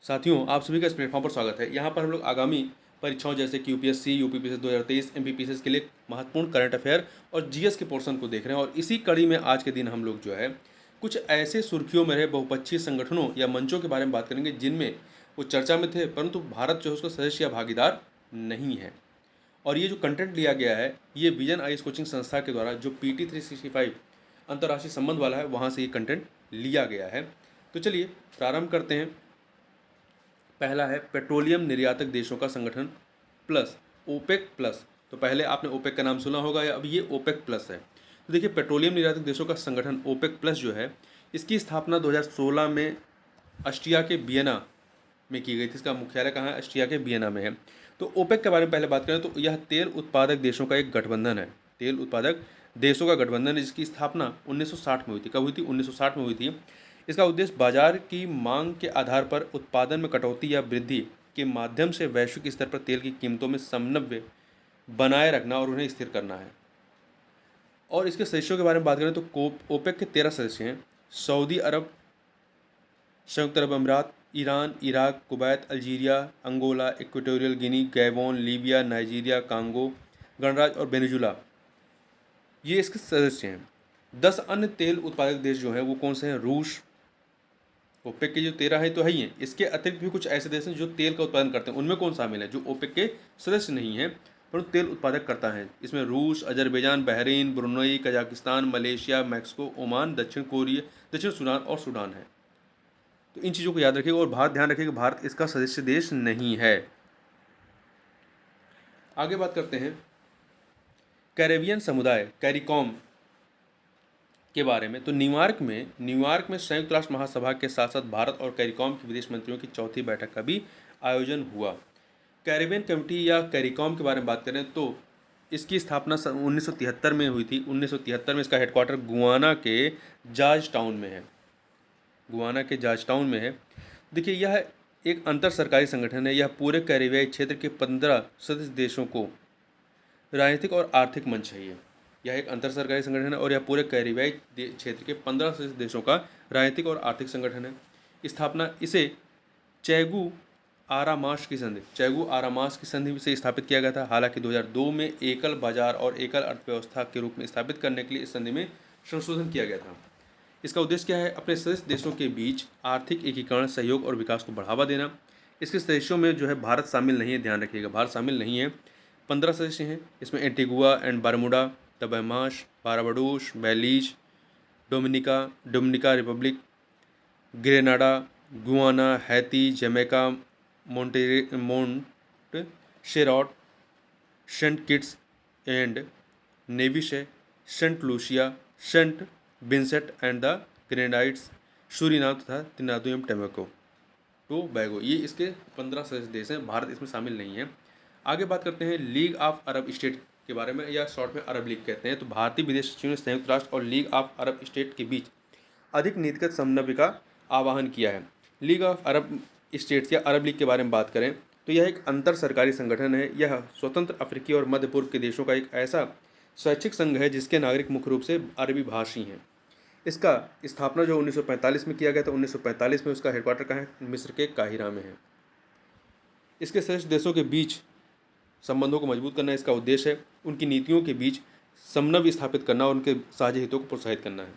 साथियों, आप सभी का इस प्लेटफॉर्म पर स्वागत है। यहाँ पर हम लोग आगामी परीक्षाओं जैसे कि यूपीएससी, यूपीपीएससी 2023, एमपीपीएससी के लिए महत्वपूर्ण करंट अफेयर और जीएस के पोर्शन को देख रहे हैं। और इसी कड़ी में आज के दिन हम लोग जो है कुछ ऐसे सुर्खियों में रहे बहुपक्षीय संगठनों या मंचों के बारे में बात करेंगे जिनमें वो चर्चा में थे, परंतु भारत जो है उसका सदस्य या भागीदार नहीं है। और ये जो कंटेंट लिया गया है, ये विजन आइस कोचिंग संस्था के द्वारा जो PT 365 अंतर्राष्ट्रीय संबंध वाला है, वहाँ से ये कंटेंट लिया गया है। तो चलिए प्रारंभ करते हैं। पहला है पेट्रोलियम निर्यातक देशों का संगठन प्लस, ओपेक प्लस। तो पहले आपने ओपेक का नाम सुना होगा, या अब ये ओपेक प्लस है। तो देखिए, पेट्रोलियम निर्यातक देशों का संगठन ओपेक प्लस जो है, इसकी स्थापना 2016 में ऑस्ट्रिया के वियना में की गई थी। इसका मुख्यालय कहाँ है? ऑस्ट्रिया के वियना में है। तो ओपेक के बारे में पहले बात करें तो यह तेल उत्पादक देशों का एक गठबंधन है। तेल उत्पादक देशों का गठबंधन है जिसकी स्थापना 1960 में हुई थी। कब हुई थी? 1960 में हुई थी। इसका उद्देश्य बाजार की मांग के आधार पर उत्पादन में कटौती या वृद्धि के माध्यम से वैश्विक स्तर पर तेल की कीमतों में समन्वय बनाए रखना और उन्हें स्थिर करना है। और इसके सदस्यों के बारे में बात करें तो ओपेक के 13 सदस्य हैं। सऊदी अरब, संयुक्त अरब अमीरात, Iran, Iraq, Kuwait, Algeria, Angola, Equatorial Guinea, Gabon, Libya, Nigeria, Congo गणराज्य और वेनेजुला, ये इसके सदस्य हैं। 10 अन्य तेल उत्पादक देश जो हैं वो कौन से हैं? रूस। ओपेक के जो 13 है तो है ही हैं। इसके अतिरिक्त भी कुछ ऐसे देश हैं जो तेल का उत्पादन करते हैं। उनमें कौन शामिल है? जो ओपेक के सदस्य नहीं है परंतु तेल उत्पादक करता है। इसमें रूस, Azerbaijan, Bahrain, Brunei, Kazakhstan, Malaysia, Mexico, Oman, दक्षिण कोरिया, दक्षिण सूडान और सूडान है। तो इन चीज़ों को याद रखिएगा और भारत ध्यान रखिएगा, भारत इसका सदस्य देश नहीं है। आगे बात करते हैं कैरेबियन समुदाय कैरिकॉम के बारे में। तो न्यूयॉर्क में संयुक्त राष्ट्र महासभा के साथ साथ भारत और कैरिकॉम के विदेश मंत्रियों की चौथी बैठक का भी आयोजन हुआ। कैरेबियन कमेटी या कैरिकॉम के बारे में बात करें तो इसकी स्थापना 1973 में हुई थी। 1973 में इसका हेडक्वार्टर गुआना के जॉर्ज टाउन में है। गुआना के जॉर्ज टाउन में है। देखिए, यह एक अंतर सरकारी संगठन है। यह पूरे कैरिबियाई क्षेत्र के 15 सदस्य देशों को राजनीतिक और आर्थिक मंच है। यह एक अंतर सरकारी संगठन है और यह पूरे कैरिबियाई क्षेत्र के 15 सदस्य देशों का राजनीतिक और आर्थिक संगठन है। स्थापना इसे चैगू आरामास की संधि से स्थापित किया गया था। हालांकि 2002 में एकल बाजार और एकल अर्थव्यवस्था के रूप में स्थापित करने के लिए इस संधि में संशोधन किया गया था। इसका उद्देश्य क्या है? अपने सदस्य देशों के बीच आर्थिक एकीकरण, सहयोग और विकास को बढ़ावा देना। इसके सदस्यों में जो है भारत शामिल नहीं है, ध्यान रखिएगा, भारत शामिल नहीं है। 15 सदस्य हैं। इसमें Antigua and Barbuda, the Bahamas, Barbados, Belize, Dominica Republic, Grenada, Guyana, Haiti, Jamaica, Montserrat, Saint Kitts and Nevis, Saint Lucia, Saint Vincent and the Grenadines, Suriname तथा त्रिनिदाद एवं टोबैगो, ये इसके 15 सदस्य देश हैं। भारत इसमें शामिल नहीं है। आगे बात करते हैं लीग ऑफ अरब स्टेट के बारे में, या शॉर्ट में अरब लीग कहते हैं। तो भारतीय विदेश सचिव ने संयुक्त राष्ट्र और लीग ऑफ अरब स्टेट के बीच अधिक नीतिगत समन्वय का आह्वान किया है। लीग ऑफ अरब स्टेट्स या अरब लीग के बारे में बात करें तो यह एक अंतर सरकारी संगठन है। यह स्वतंत्र अफ्रीकी और मध्य पूर्व के देशों का एक ऐसा स्वैच्छिक संघ है जिसके नागरिक मुख्य रूप से अरबी भाषी हैं। इसका स्थापना जो 1945 में किया गया था। 1945 में उसका हेडक्वार्टर कहाँ है? मिस्र के काहिरा में है। इसके सदस्य देशों के बीच संबंधों को मजबूत करना इसका उद्देश्य है। उनकी नीतियों के बीच समन्वय स्थापित करना और उनके साझे हितों को प्रोत्साहित करना है।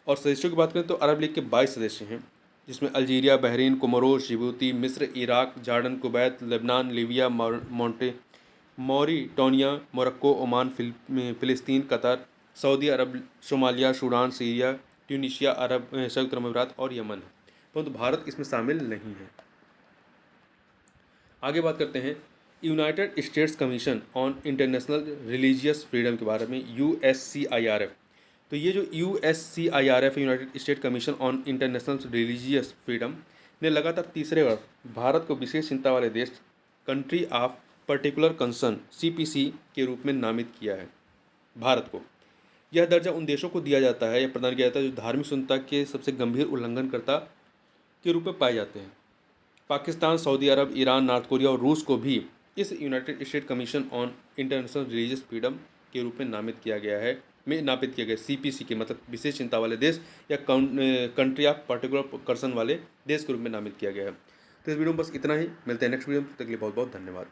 और सदस्यों की बात करें तो अरब लीग के 22 सदस्य हैं, जिसमें अल्जीरिया, बहरीन, कोमोरोस, जिबूती, मिस्र, Iraq, Jordan, Kuwait, Lebanon, Libya, Mauritania, Morocco, Oman, फिलिस्तीन, कतर, सऊदी अरब, सोमालिया, सूडान, सीरिया, ट्यूनीशिया, संयुक्त अरब अमीरात और यमन है। परंतु भारत इसमें शामिल नहीं है। आगे बात करते हैं United states commission on international religious freedom के बारे में, USCIRF। तो ये जो USCIRF है, United state commission on international religious freedom, ने लगातार तीसरे वर्ष भारत को विशेष चिंता वाले देश, country of particular concern CPC के रूप में नामित किया है। भारत को यह दर्जा उन देशों को दिया जाता है या प्रदान किया जाता है जो धार्मिक स्वतंत्रता के सबसे गंभीर उल्लंघनकर्ता के रूप में पाए जाते हैं। पाकिस्तान, सऊदी अरब, ईरान, नॉर्थ कोरिया और रूस को भी इस United state commission on international religious freedom के रूप में नामित किया गया। CPC के मतलब विशेष चिंता वाले देश या कंट्री ऑफ पर्टिकुलर कंसर्न वाले देश के रूप में नामित किया गया है। तो इस वीडियो में बस इतना ही, मिलते हैं नेक्स्ट वीडियो में, तब तक के लिए बहुत बहुत धन्यवाद।